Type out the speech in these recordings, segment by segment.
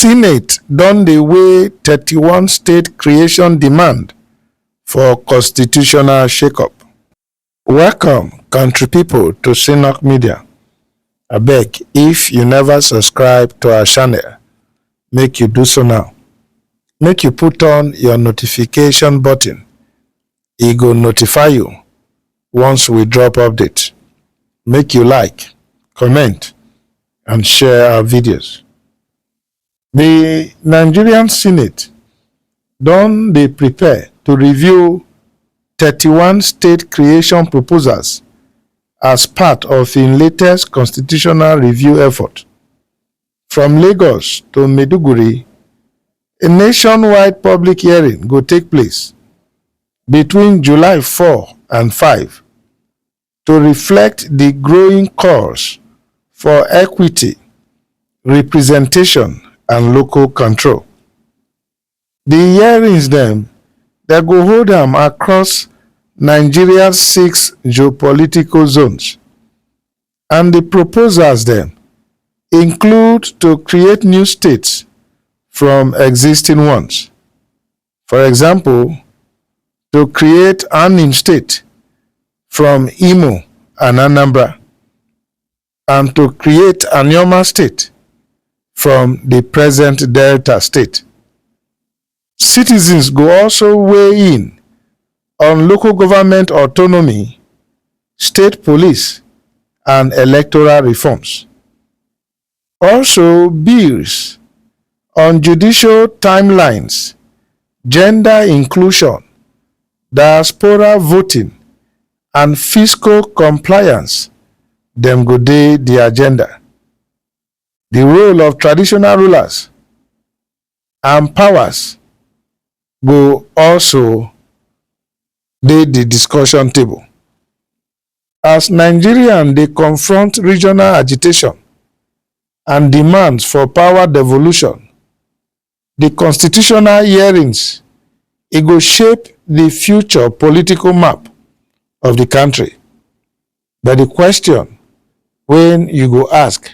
Senate don dey weigh 31 state creation demand for constitutional shakeup. Welcome, country people, to Synok Media. Abeg, if you never subscribe to our channel, make you do so now. Make you put on your notification button. E go notify you once we drop update. Make you like, comment, and share our videos. The Nigerian Senate don dey prepare to review 31 state creation proposals as part of im latest constitutional review effort. From Lagos to Maiduguri, a nationwide public hearing go take place between July 4 and 5 to reflect the growing calls for equity, representation, and local control. The hearings dem go hold am across Nigeria's 6 geopolitical zones, and the proposals dem include to create new states from existing ones. For example, to create Anim state from Imo and Anambra, and to create Anioma state from the present Delta state. Citizens go also weigh in on local government autonomy, state police, and electoral reforms. Also, bills on judicial timelines, gender inclusion, diaspora voting, and fiscal compliance dem go dey the agenda. The role of traditional rulers and powers go also dey the discussion table. As Nigerians dey confront regional agitation and demands for power devolution, the constitutional hearings go shape the future political map of the country. But the question wey you go ask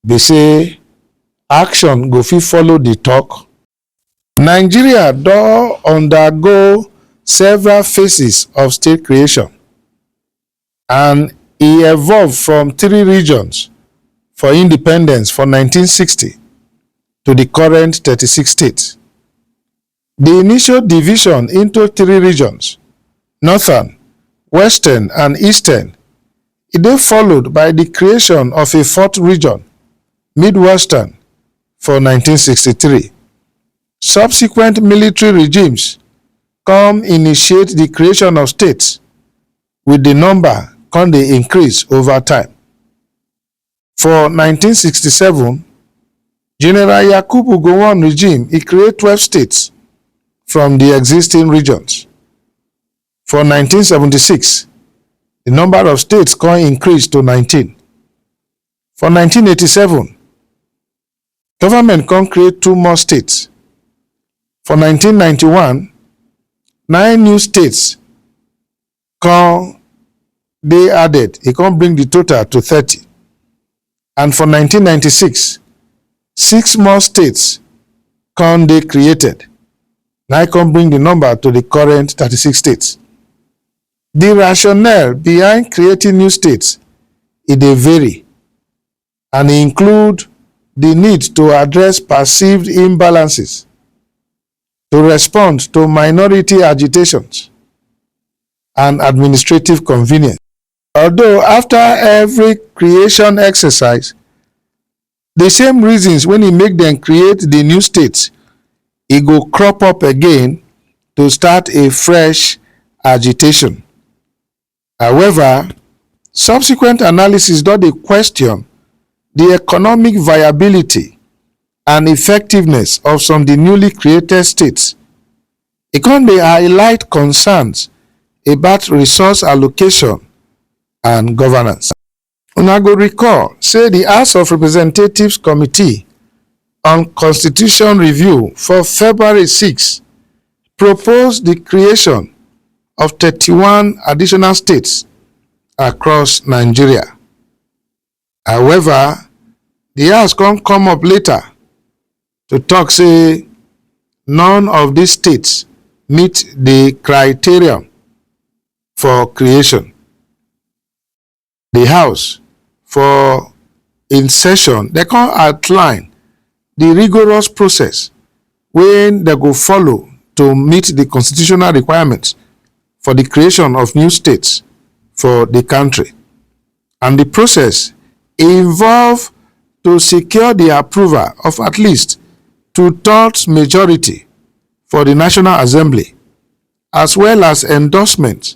be say, action go fit follow the talk? Nigeria don undergo several phases of state creation, and e evolve from 3 regions for independence for 1960 to the current 36 states. The initial division into 3 regions, Northern, Western, and Eastern, e dey followed by the creation of a 4th region, Midwestern, for 1963. Subsequent military regimes come initiate the creation of states, with the number come dey increase over time. For 1967, General Yakubu Gowon regime create 12 states from the existing regions. For 1976, the number of states come increase to 19. For 1987, government come create 2 more states. For 1991, 9 new states come dey added. E come bring the total to 30. And for 1996, 6 more states come dey created. Now come bring the number to the current 36 states. The rationale behind creating new states dey vary, and include the need to address perceived imbalances, to respond to minority agitations, and administrative convenience. Although after every creation exercise, the same reasons when e make dem create the new states, e go crop up again to start a fresh agitation. However, subsequent analysis don dey question the economic viability and effectiveness of some of the newly created states. E come dey highlight concerns about resource allocation and governance. Una go recall say the House of Representatives Committee on Constitution Review for February 6 proposed the creation of 31 additional states across Nigeria. However, the House come up later to talk say none of these states meet the criterion for creation. The House, for in session, they can outline the rigorous process when they go follow to meet the constitutional requirements for the creation of new states for the country. And the process involve to secure the approval of at least 2/3 majority for the National Assembly, as well as endorsement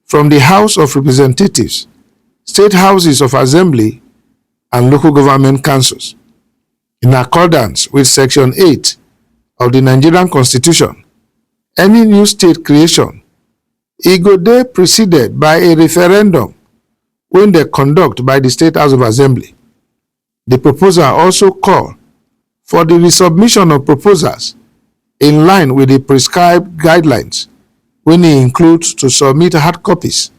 from the House of Representatives, state houses of assembly, and local government councils. In accordance with Section 8 of the Nigerian Constitution, any new state creation go dey preceded by a referendum when they conduct by the State House of Assembly. The proposal also call for the resubmission of proposals in line with the prescribed guidelines, when it includes to submit hard copies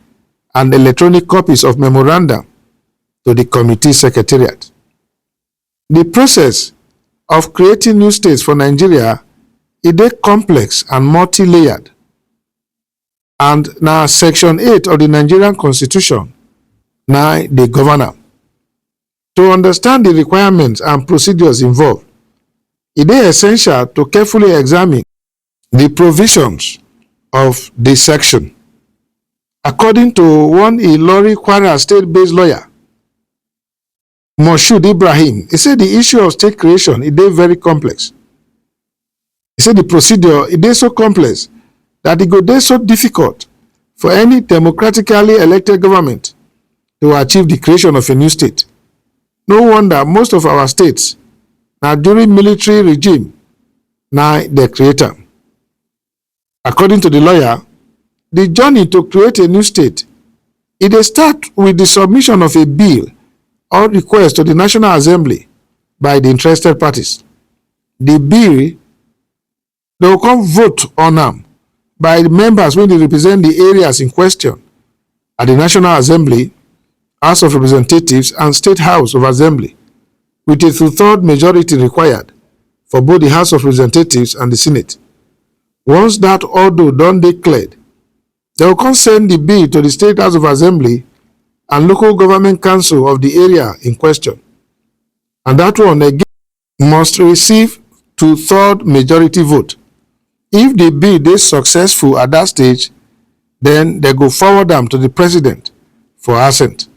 and electronic copies of memorandum to the committee secretariat. The process of creating new states for Nigeria is complex and multi-layered, and now Section 8 of the Nigerian Constitution now the governor. To understand the requirements and procedures involved, it is essential to carefully examine the provisions of the section. According to one Ilori Kwara state-based lawyer, Moshood Ibrahim, he said the issue of state creation is very complex. He said the procedure is so complex that it go so difficult for any democratically elected government to achieve the creation of a new state. No wonder most of our states now during military regime now they create them. According to the lawyer, the journey to create a new state, it start with the submission of a bill or request to the National Assembly by the interested parties. The bill, they will come vote on them by the members when they represent the areas in question at the National Assembly, House of Representatives, and State House of Assembly, with a 2/3 majority required for both the House of Representatives and the Senate. Once that order done declared, they will come send the bill to the State House of Assembly and local government council of the area in question. And that one again must receive 2/3 majority vote. If the bill is successful at that stage, then they go forward them to the president for assent.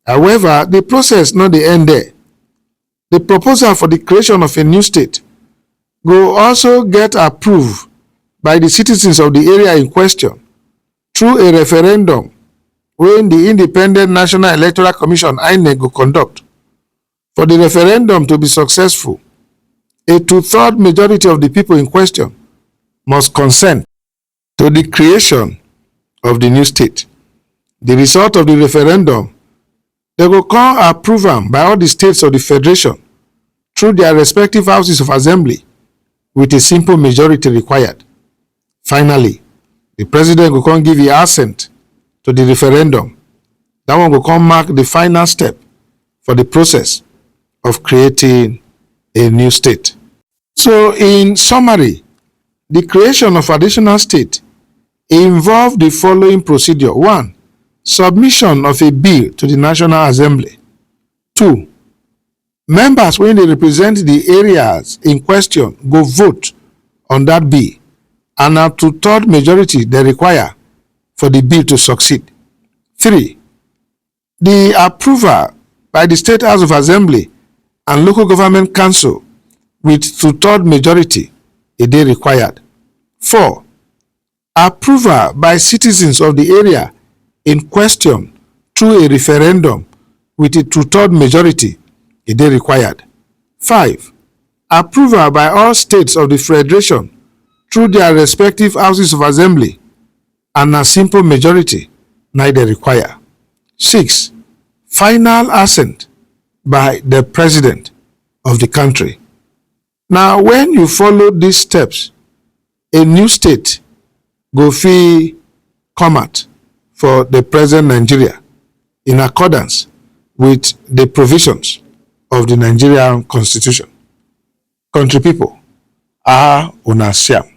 However, the process not the end there. The proposal for the creation of a new state will also get approved by the citizens of the area in question through a referendum when the Independent National Electoral Commission INEC will conduct. For the referendum to be successful, a 2/3 majority of the people in question must consent to the creation of the new state. The result of the referendum, they will come approve them by all the states of the federation through their respective houses of assembly with a simple majority required. Finally, the president will come give the assent to the referendum. That one will come mark the final step for the process of creating a new state. So in summary, the creation of additional state involve the following procedure. 1. Submission of a bill to the National Assembly. 2. Members when they represent the areas in question go vote on that bill, and a 2/3 majority they require for the bill to succeed. 3. The approval by the State House of Assembly and local government council with 2/3 majority is required. 4. Approval by citizens of the area in question through a referendum with a 2/3 majority is required. 5. Approval by all states of the federation through their respective houses of assembly and a simple majority neither require. 6. Final assent by the president of the country. Now, when you follow these steps, a new state go fit come out for the present Nigeria in accordance with the provisions of the Nigerian Constitution. Country people, una siam.